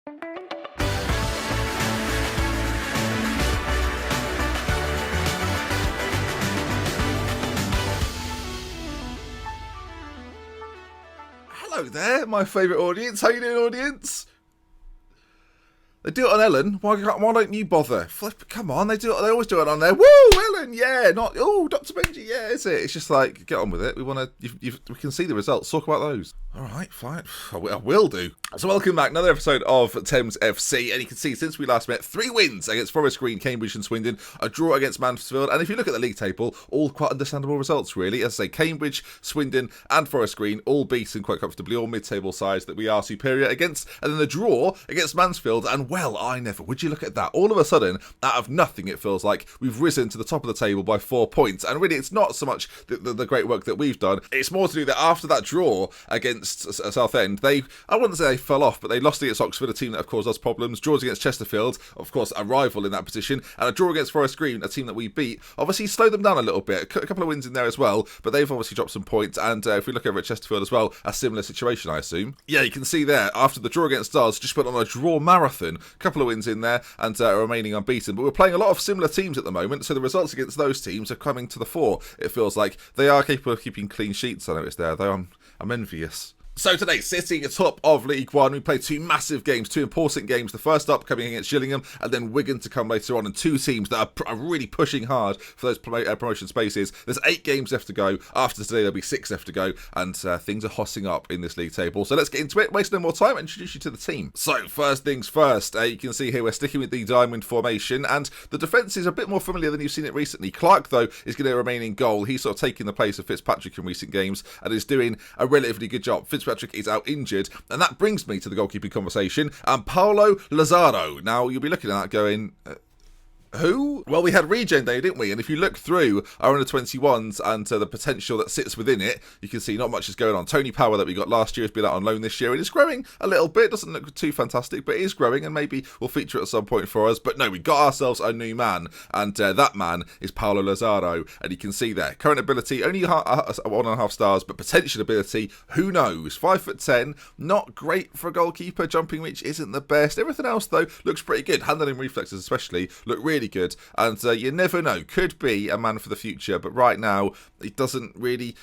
Hello there, my favourite audience. How you doing, audience? They do it on Ellen. Why don't you bother? Flip, come on, they always do it on there. Woo, Ellen, yeah. Not Dr. Benji, yeah. Is it? It's just like, get on with it. We want to. We can see the results. Talk about those. All right, fine. I will do. So welcome back, another episode of Thames FC, and you can see since we last met, 3 wins against Forest Green, Cambridge and Swindon, a draw against Mansfield, and if you look at the league table, all quite understandable results really. As I say, Cambridge, Swindon and Forest Green all beaten quite comfortably, all mid-table sides that we are superior against, and then the draw against Mansfield, and well, I never, would you look at that? All of a sudden, out of nothing, it feels like we've risen to the top of the table by 4 points, and really it's not so much the great work that we've done, it's more to do that after that draw against Southend, I wouldn't say they fell off, but they lost against Oxford, a team that have caused us problems, draws against Chesterfield, of course a rival in that position, and a draw against Forest Green, a team that we beat, obviously slowed them down a little bit, a couple of wins in there as well, but they've obviously dropped some points, and if we look over at Chesterfield as well, a similar situation I assume. Yeah, you can see there, after the draw against us, just went on a draw marathon, a couple of wins in there, and remaining unbeaten, but we're playing a lot of similar teams at the moment, so the results against those teams are coming to the fore, it feels like. They are capable of keeping clean sheets, I noticed there, though I'm envious. So today, sitting atop of League One, we played 2 massive games, 2 important games. The first up coming against Gillingham, and then Wigan to come later on, and 2 teams that are really pushing hard for those promotion spaces. There's 8 games left to go. After today, there'll be 6 left to go, and things are hossing up in this league table. So let's get into it, waste no more time, and introduce you to the team. So first things first, you can see here we're sticking with the diamond formation, and the defence is a bit more familiar than you've seen it recently. Clark, though, is going to remain in goal. He's sort of taking the place of Fitzpatrick in recent games, and is doing a relatively good job. Fitzpatrick is out injured, and that brings me to the goalkeeping conversation, and Paulo Lazaro. Now, you'll be looking at that going, who? Well, we had Regen Day, didn't we? And if you look through our under-21s and the potential that sits within it, you can see not much is going on. Tony Power that we got last year has been out on loan this year. It is growing a little bit. Doesn't look too fantastic, but it is growing and maybe will feature at some point for us. But no, we got ourselves a new man, and that man is Paulo Lazaro. And you can see there, current ability, only 1.5 stars, but potential ability, who knows? 5'10", not great for a goalkeeper. Jumping reach isn't the best. Everything else, though, looks pretty good. Handling reflexes especially look really good, and you never know, could be a man for the future, but right now it doesn't really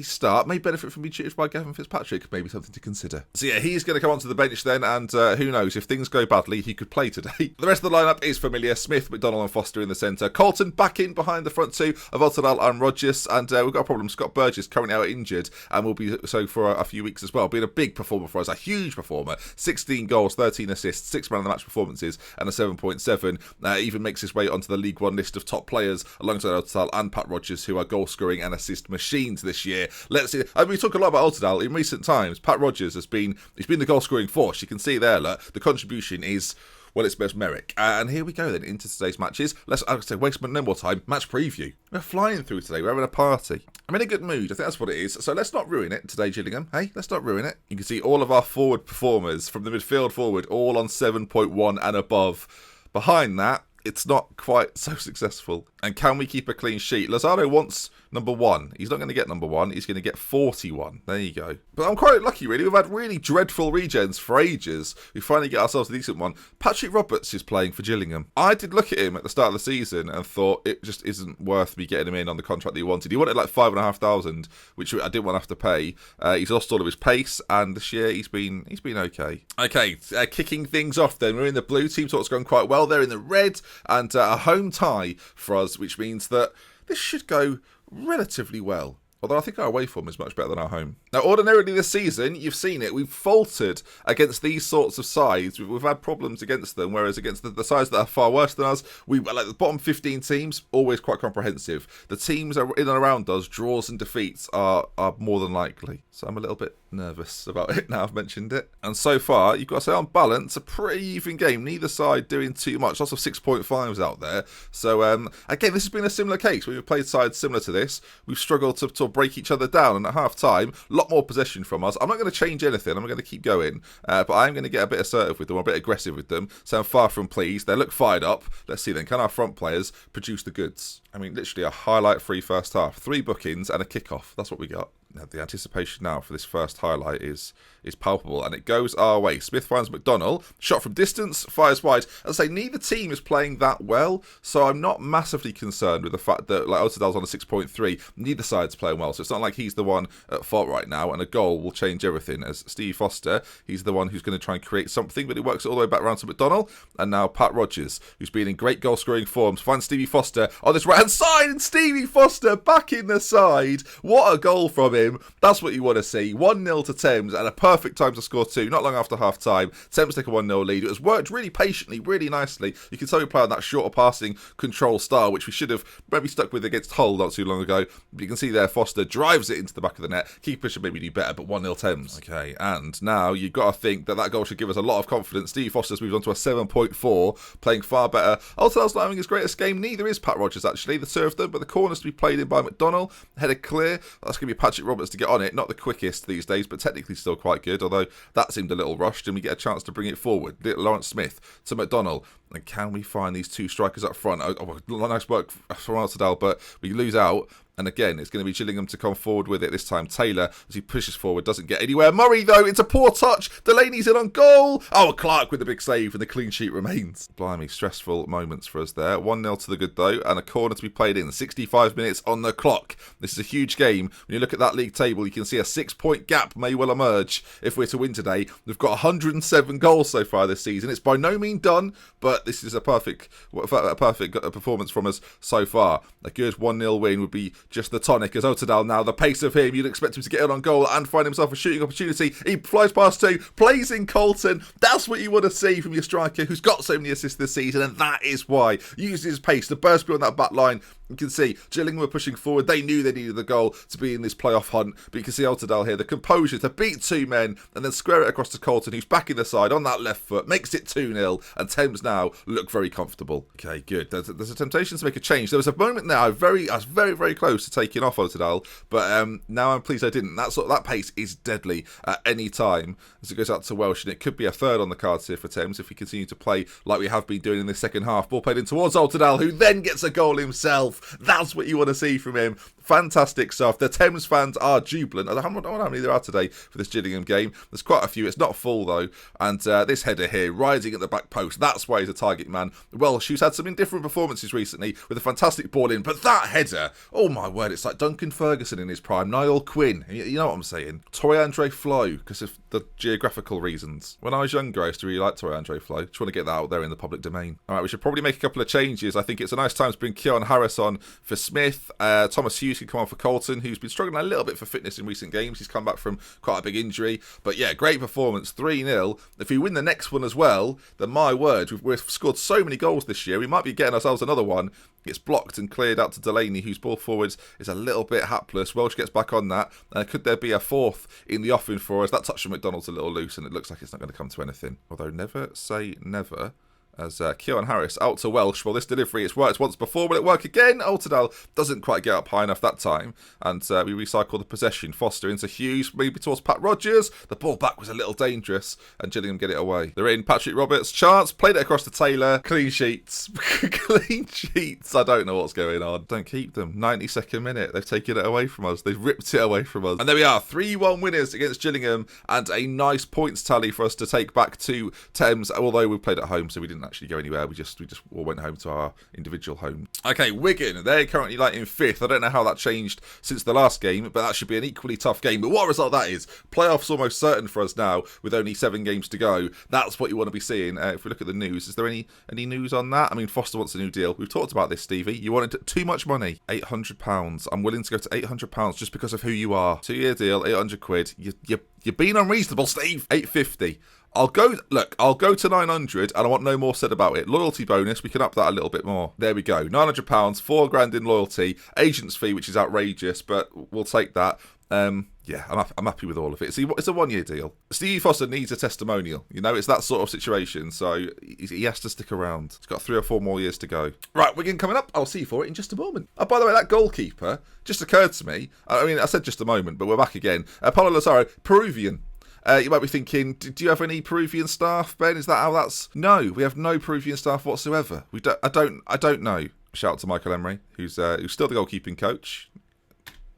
start. May benefit from being tutored by Gavin Fitzpatrick, maybe something to consider. So yeah, he's going to come onto the bench then, and who knows, if things go badly, he could play today. The rest of the lineup is familiar. Smith, McDonald and Foster in the centre. Colton back in behind the front 2 of Otterdal and Rogers, and we've got a problem. Scott Burgess currently out injured, and will be so for a few weeks as well, being a big performer for us, a huge performer. 16 goals, 13 assists, 6 man of the match performances, and a 7.7. Even makes his way onto the League One list of top players alongside Otterdal and Pat Rogers, who are goal scoring and assist machines this year. Let's see. I mean, we talk a lot about Otterdal in recent times. Pat Rogers he's been the goal scoring force. You can see there, look, the contribution is, well, it's mesmeric. And here we go then into today's matches. Let's, waste no more time. Match preview. We're flying through today. We're having a party. I'm in a good mood. I think that's what it is. So let's not ruin it today, Gillingham. Hey, let's not ruin it. You can see all of our forward performers from the midfield forward, all on 7.1 and above. Behind that, it's not quite so successful. And can we keep a clean sheet? Lazaro wants number 1. He's not going to get number 1. He's going to get 41. There you go. But I'm quite lucky, really. We've had really dreadful regens for ages. We finally get ourselves a decent one. Patrick Roberts is playing for Gillingham. I did look at him at the start of the season and thought it just isn't worth me getting him in on the contract that he wanted. He wanted like 5,500, which I didn't want to have to pay. He's lost all of his pace, and this year he's been okay. Okay, kicking things off then. We're in the blue. Team talk's going quite well. They're in the red, and a home tie for us, which means that this should go relatively well. Although I think our away form is much better than our home. Now, ordinarily this season, you've seen it, we've faltered against these sorts of sides. We've had problems against them, whereas against the sides that are far worse than us, like the bottom 15 teams, always quite comprehensive. The teams in and around us, draws and defeats are more than likely. So I'm a little bit nervous about it now I've mentioned it. And so far, you've got to say on balance, a pretty even game. Neither side doing too much. Lots of 6.5s out there. So again, this has been a similar case. We've played sides similar to this. We've struggled to break each other down, and at half time, a lot more possession from us. I'm not going to change anything. I'm going to keep going, but I'm going to get a bit assertive with them, a bit aggressive with them. So I'm far from pleased. They look fired up. Let's see then, can our front players produce the goods? I mean, literally a highlight free first half. 3 bookings and a kickoff. That's what we got. Now, the anticipation now for this first highlight is palpable, and it goes our way. Smith finds McDonnell, shot from distance, fires wide. As I say, neither team is playing that well, so I'm not massively concerned with the fact that like Otterdal's on a 6.3. Neither side's playing well, so it's not like he's the one at fault right now, and a goal will change everything. As Stevie Foster, he's the one who's going to try and create something, but it works all the way back around to McDonnell, and now Pat Rogers, who's been in great goal-scoring form, finds Stevie Foster on this right-hand side, and Stevie Foster back in the side. What a goal from him. That's what you want to see. 1-0 to Thames, and a perfect time to score 2, not long after half-time. Thames take a 1-0 lead. It was worked really patiently, really nicely. You can tell we play on that shorter passing control style, which we should have maybe stuck with against Hull not too long ago. But you can see there, Foster drives it into the back of the net. Keeper should maybe do better, but 1-0 Thames. Okay, and now you've got to think that goal should give us a lot of confidence. Stevie Foster's moved on to a 7.4, playing far better. Altadale's not having his greatest game. Neither is Pat Rogers, actually. The two of them, but the corner's to be played in by McDonnell. Header clear. That's going to be Patrick Roberts to get on it. Not the quickest these days, but technically still quite good, although that seemed a little rushed, and we get a chance to bring it forward. Lawrence Smith to McDonnell. And can we find these two strikers up front? Nice work from Altadale, but we lose out. And again, it's going to be Gillingham to come forward with it this time. Taylor, as he pushes forward, doesn't get anywhere. Murray, though, it's a poor touch. Delaney's in on goal. Oh, Clark with the big save, and the clean sheet remains. Blimey, stressful moments for us there. 1-0 to the good, though, and a corner to be played in. 65 minutes on the clock. This is a huge game. When you look at that league table, you can see a 6-point gap may well emerge if we're to win today. We've got 107 goals so far this season. It's by no means done, but this is a perfect performance from us so far. A good 1-0 win would be just the tonic, as Otterdale now, the pace of him, you'd expect him to get in on goal and find himself a shooting opportunity. He flies past 2, plays in Colton. That's what you want to see from your striker who's got so many assists this season, and that is why. Uses his pace to burst beyond that back line. You can see Gillingham were pushing forward. They knew they needed the goal to be in this playoff hunt. But you can see Otterdale here, the composure to beat 2 men and then square it across to Colton, who's back in the side on that left foot, makes it 2-0, and Thames now look very comfortable. Okay, good. There's a temptation to make a change. There was a moment there I was very, very close to taking off Otterdale, but now I'm pleased I didn't. That pace is deadly at any time as it goes out to Welsh, and it could be a third on the cards here for Thames if we continue to play like we have been doing in the second half. Ball played in towards Otterdale, who then gets a goal himself. That's what you want to see from him. Fantastic stuff. The Thames fans are jubilant. I don't know how many there are today for this Gillingham game. There's quite a few. It's not full, though. And this header here, rising at the back post, that's why he's a target man. Welsh, who's had some indifferent performances recently with a fantastic ball in. But that header, oh my word, it's like Duncan Ferguson in his prime. Niall Quinn. You know what I'm saying. Toy Andre Flo, because of the geographical reasons. When I was younger, I used to really like Toy Andre Flo. Just want to get that out there in the public domain. All right, we should probably make a couple of changes. I think it's a nice time to bring Keon Harris on for Smith. Thomas Hughes can come on for Colton, who's been struggling a little bit for fitness in recent games. He's come back from quite a big injury. But yeah, great performance, 3-0. If we win the next one as well, then my word, we've scored so many goals this year. We might be getting ourselves another one. It's blocked and cleared out to Delaney, whose ball forwards is a little bit hapless. Welsh gets back on that. Could there be a fourth in the offing for us? That touch from McDonald's a little loose, and it looks like it's not going to come to anything. Although never say never. As Keon Harris out to Welsh. Well, this delivery, it's worked once before. Will it work again? Otterdale doesn't quite get up high enough that time. And we recycle the possession. Foster into Hughes, maybe towards Pat Rogers. The ball back was a little dangerous, and Gillingham get it away. They're in. Patrick Roberts, chance. Played it across to Taylor. Clean sheets. Clean sheets. I don't know what's going on. Don't keep them. 92nd minute. They've taken it away from us. They've ripped it away from us. And there we are. 3-1 winners against Gillingham, and a nice points tally for us to take back to Thames, although we played at home, so we didn't actually go anywhere. We just all went home to our individual home. Okay, Wigan, they're currently like in 5th. I don't know how that changed since the last game, but that should be an equally tough game. But what a result that is. Playoffs almost certain for us now with only 7 games to go. That's what you want to be seeing. If we look at the news, is there any news on that? I mean, Foster wants a new deal. We've talked about this, Stevie. You wanted too much money. £800. I'm willing to go to £800 just because of who you are. 2-year deal, 800 quid. You're being unreasonable, Steve. 850. I'll go to 900 and I want no more said about it. Loyalty bonus, we can up that a little bit more. There we go. £900, £4,000 in loyalty, agent's fee, which is outrageous, but we'll take that. Yeah, I'm happy with all of it. It's a 1-year deal. Stevie Foster needs a testimonial. You know, it's that sort of situation, so he has to stick around. He's got 3 or 4 more years to go. Right, Wigan coming up. I'll see you for it in just a moment. Oh, by the way, that goalkeeper just occurred to me. I mean, I said just a moment, but we're back again. Paulo Lazaro, Peruvian. You might be thinking, do you have any Peruvian staff, Ben? Is that how that's... No, we have no Peruvian staff whatsoever. I don't know. Shout out to Michael Emery, who's still the goalkeeping coach.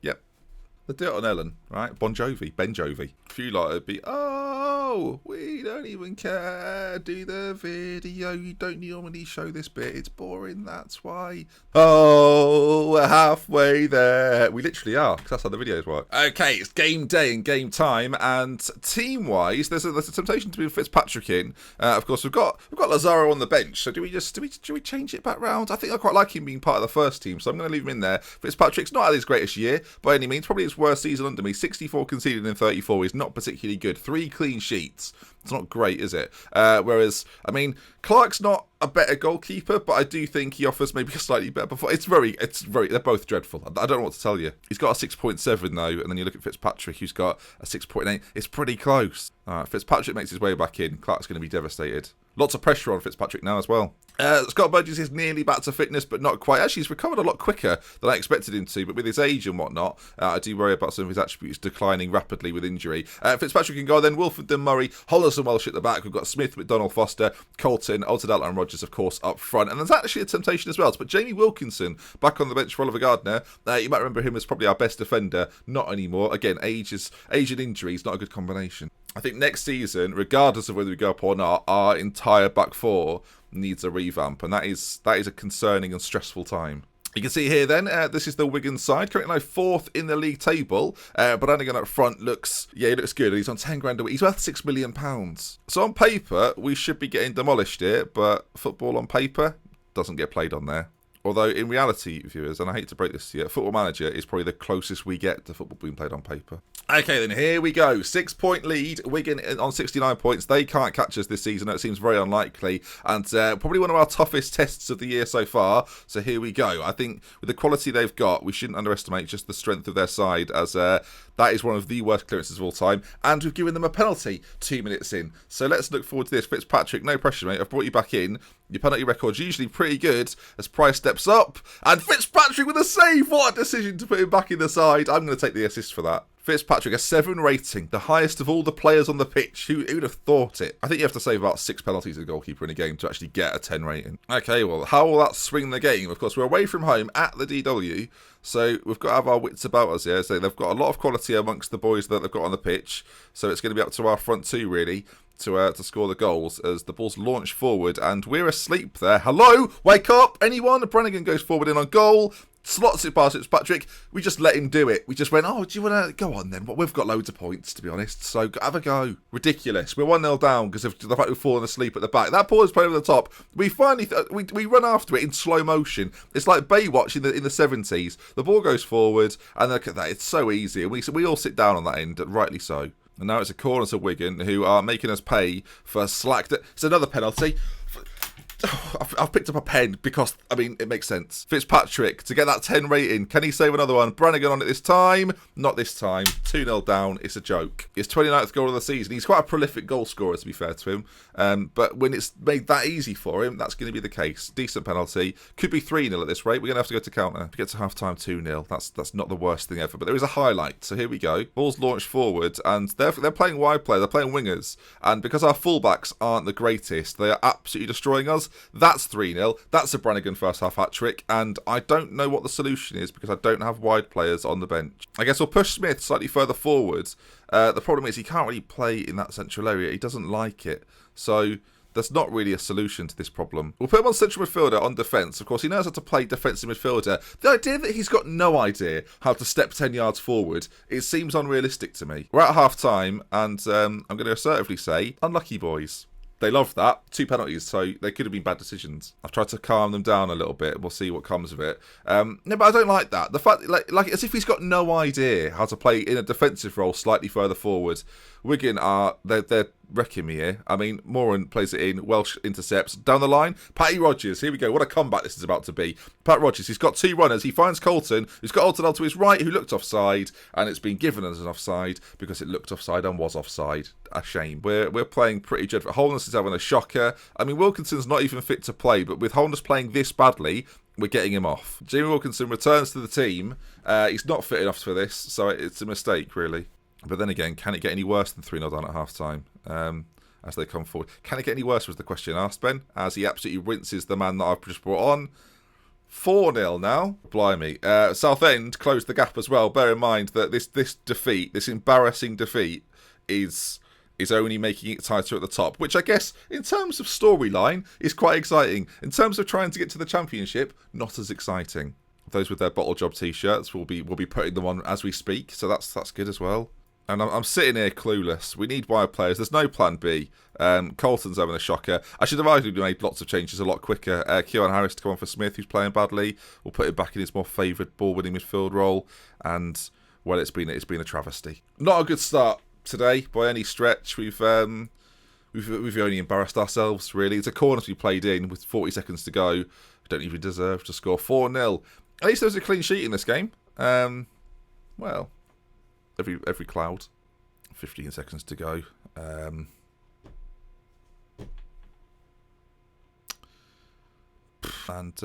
Yep. They do it on Ellen, right? Ben Jovi. A few like it'd be, oh, we don't even care. Do the video. You don't normally show this bit. It's boring. That's why. Oh, we're halfway there. We literally are, because that's how the videos work. Okay, it's game day and game time, and team-wise, there's a temptation to be Fitzpatrick in. Of course, we've got Lazaro on the bench. So do we change it back round? I think I quite like him being part of the first team, so I'm going to leave him in there. Fitzpatrick's not had his greatest year by any means. Probably his worst season under me. 64 conceded in 34 is not particularly good. 3 clean sheets. It's not great, is it? Whereas, I mean, Clark's not a better goalkeeper, but I do think he offers maybe a slightly better performance. It's very, they're both dreadful. I don't know what to tell you. He's got a 6.7 though, and then you look at Fitzpatrick, who's got a 6.8. It's pretty close. Fitzpatrick makes his way back in. Clark's going to be devastated. Lots of pressure on Fitzpatrick now as well. Scott Burgess is nearly back to fitness, but not quite. Actually, he's recovered a lot quicker than I expected him to, but with his age and whatnot, I do worry about some of his attributes declining rapidly with injury. Fitzpatrick can go then. Wilford, Murray, Hollis and Welsh at the back. We've got Smith, McDonald, Foster, Colton, Altidal and Rogers, of course, up front. And there's actually a temptation as well to put Jamie Wilkinson back on the bench for Oliver Gardner. You might remember him as probably our best defender. Not anymore. Again, age and injury is not a good combination. I think next season, regardless of whether we go up or not, our entire back four needs a revamp, and that is a concerning and stressful time. You can see here then, this is the Wigan side, currently now 4th in the league table, but Anigan up front he looks good. He's on 10 grand a week. He's worth £6 million. So on paper, we should be getting demolished here, but football on paper doesn't get played on there. Although, in reality, viewers, and I hate to break this to you, Football Manager is probably the closest we get to football being played on paper. Okay, then, here we go. 6-point lead. Wigan on 69 points. They can't catch us this season. It seems very unlikely. And probably one of our toughest tests of the year so far. So here we go. I think with the quality they've got, we shouldn't underestimate just the strength of their side, as that is one of the worst clearances of all time. And we've given them a penalty 2 minutes in. So let's look forward to this. Fitzpatrick, no pressure, mate. I've brought you back in. Your penalty record's usually pretty good as Price steps up. And Fitzpatrick with a save. What a decision to put him back in the side. I'm going to take the assist for that. Fitzpatrick, a 7 rating, the highest of all the players on the pitch. Who would have thought it? I think you have to save about 6 penalties as a goalkeeper in a game to actually get a 10 rating. Okay, well, how will that swing the game? Of course, we're away from home at the DW, so we've got to have our wits about us here. So they've got a lot of quality amongst the boys that they've got on the pitch, so it's going to be up to our front two, really, to score the goals as the ball's launched forward, and we're asleep there. Hello? Wake up! Anyone? Brannigan goes forward in on goal. Slots it past Fitzpatrick. We just let him do it. We just went, oh, do you want to go on then? Well, we've got loads of points, to be honest, so have a go. Ridiculous. We're 1-0 down because of the fact we've fallen asleep at the back. That ball is played over the top. We finally, we run after it in slow motion. It's like Baywatch in the 70s. The ball goes forward, and look at that. It's so easy. And we all sit down on that end, rightly so. And now it's a corner to Wigan, who are making us pay for slack. It's another penalty. I've picked up a pen because, I mean, it makes sense. Fitzpatrick, to get that 10 rating. Can he save another one? Brannigan on it this time. Not this time. 2-0 down. It's a joke. His 29th goal of the season. He's quite a prolific goal scorer, to be fair to him. But when it's made that easy for him, that's going to be the case. Decent penalty. Could be 3-0 at this rate. We're going to have to go to counter. To get to half-time 2-0. That's not the worst thing ever. But there is a highlight. So here we go. Ball's launched forward, and they're playing wide play. They're playing wingers. And because our fullbacks aren't the greatest, they are absolutely destroying us. That's 3-0. That's a Brannigan first half hat-trick, and I don't know what the solution is because I don't have wide players on the bench. I guess we'll push Smith slightly further forward. The problem is he can't really play in that central area. He doesn't like it. So there's not really a solution to this problem. We'll put him on central midfielder on defence. Of course, he knows how to play defensive midfielder. The idea that he's got no idea how to step 10 yards forward, it seems unrealistic to me. We're at half-time, and I'm going to assertively say, unlucky boys. They loved that. 2 penalties, so they could have been bad decisions. I've tried to calm them down a little bit. We'll see what comes of it. No, but I don't like that. The fact, like as if he's got no idea how to play in a defensive role slightly further forward. Wigan they're wrecking me here. I mean, Moran plays it in. Welsh intercepts. Down the line, Patty Rogers. Here we go. What a comeback this is about to be. Pat Rogers, he's got 2 runners. He finds Colton, who's got Altidal to his right, who looked offside, and it's been given as an offside because it looked offside and was offside. A shame. We're playing pretty dreadful. Holness is having a shocker. I mean, Wilkinson's not even fit to play, but with Holness playing this badly, we're getting him off. Jamie Wilkinson returns to the team. He's not fit enough for this, so it's a mistake, really. But then again, can it get any worse than 3-0 down at half-time as they come forward? Can it get any worse was the question asked, Ben, as he absolutely rinses the man that I've just brought on. 4-0 now. Blimey. Southend closed the gap as well. Bear in mind that this defeat, this embarrassing defeat, is only making it tighter at the top, which I guess, in terms of storyline, is quite exciting. In terms of trying to get to the Championship, not as exciting. Those with their Bottle Job t-shirts will be putting them on as we speak, so that's good as well. And I'm sitting here clueless. We need wide players. There's no plan B. Colton's having a shocker. I should have arguably made lots of changes a lot quicker. Keown Harris to come on for Smith, who's playing badly. We'll put him back in his more favoured ball-winning midfield role. And, well, it's been a travesty. Not a good start today by any stretch. We've only embarrassed ourselves, really. It's a corner to be played in with 40 seconds to go. We don't even deserve to score 4-0. At least there was a clean sheet in this game. Well, every cloud. 15 seconds to go. And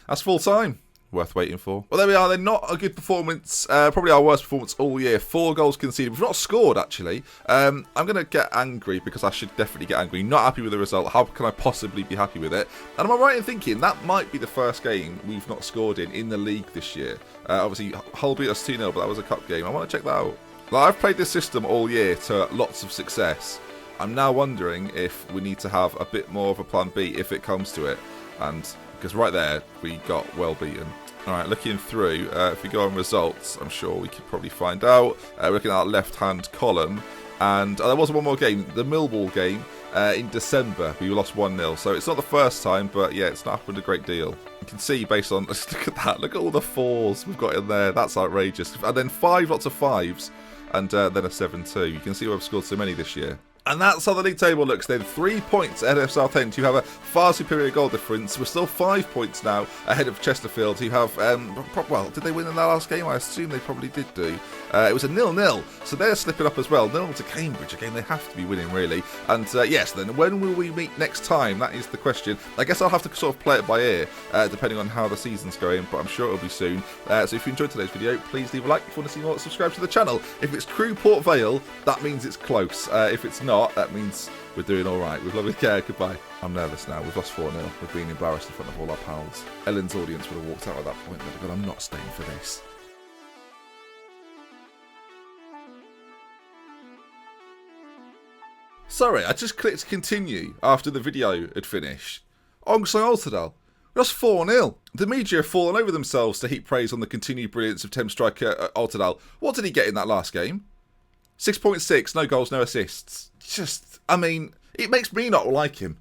that's full time. Worth waiting for. Well, there we are. They're not a good performance. Probably our worst performance all year. 4 goals conceded. We've not scored, actually. I'm going to get angry because I should definitely get angry. Not happy with the result. How can I possibly be happy with it? And am I right in thinking that might be the first game we've not scored in the league this year? Obviously, Hull beat us 2-0, but that was a cup game. I want to check that out. Like, I've played this system all year to lots of success. I'm now wondering if we need to have a bit more of a plan B if it comes to it. And because right there, we got well beaten. Alright, looking through, if we go on results, I'm sure we could probably find out. We're looking at our left-hand column. And there was one more game, the Millwall game, in December. We lost 1-0. So it's not the first time, but yeah, it's not happened a great deal. You can see based on, let's look at that. Look at all the 4s we've got in there. That's outrageous. And then 5 lots of 5s. And then a 7-2. You can see we've scored so many this year. And that's how the league table looks then. 3 points ahead of Southend, who have a far superior goal difference. We're still 5 points now ahead of Chesterfield, who have, well, did they win in that last game? I assume they probably did do. It was a 0-0, so they're slipping up as well. 0 to Cambridge, a game they have to be winning, really. And yes, then when will we meet next time? That is the question. I guess I'll have to sort of play it by ear, depending on how the season's going, but I'm sure it'll be soon. So if you enjoyed today's video, please leave a like. If you want to see more, subscribe to the channel. If it's Crewe Port Vale, that means it's close. If it's not, that means we're doing all right. With lovely care, goodbye. I'm nervous now. We've lost 4-0. We're being embarrassed in front of all our pals. Ellen's audience would have walked out at that point. They'd have gone, I'm not staying for this. Sorry, I just clicked continue after the video had finished. Alongside Altadal, we lost 4-0. The media have fallen over themselves to heap praise on the continued brilliance of Thames striker Altadal. What did he get in that last game? 6.6, no goals, no assists. Just, I mean, it makes me not like him.